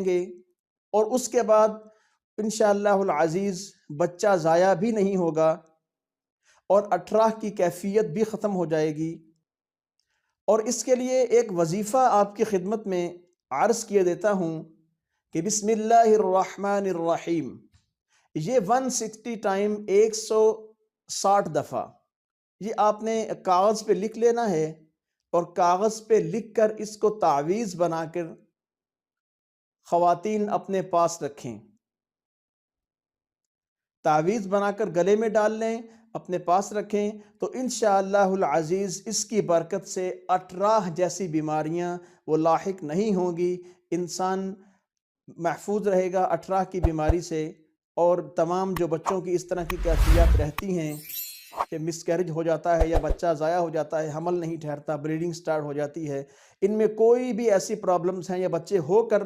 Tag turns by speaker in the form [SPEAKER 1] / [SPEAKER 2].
[SPEAKER 1] گے اور اس کے بعد انشاءاللہ العزیز بچہ ضائع بھی نہیں ہوگا اور 18 کی کیفیت بھی ختم ہو جائے گی۔ اور اس کے لیے ایک وظیفہ آپ کی خدمت میں عرض کیے دیتا ہوں کہ بسم اللہ الرحمن الرحیم، یہ 160 ٹائم 160 دفعہ یہ آپ نے کاغذ پہ لکھ لینا ہے، اور کاغذ پہ لکھ کر اس کو تعویذ بنا کر خواتین اپنے پاس رکھیں، تعویذ بنا کر گلے میں ڈال لیں، اپنے پاس رکھیں، تو انشاءاللہ العزیز اس کی برکت سے 18 جیسی بیماریاں وہ لاحق نہیں ہوں گی، انسان محفوظ رہے گا 18 کی بیماری سے۔ اور تمام جو بچوں کی اس طرح کی کیفیات رہتی ہیں کہ مس کیریج ہو جاتا ہے یا بچہ ضائع ہو جاتا ہے، حمل نہیں ٹھہرتا، بلیڈنگ سٹارٹ ہو جاتی ہے، ان میں کوئی بھی ایسی پرابلمز ہیں یا بچے ہو کر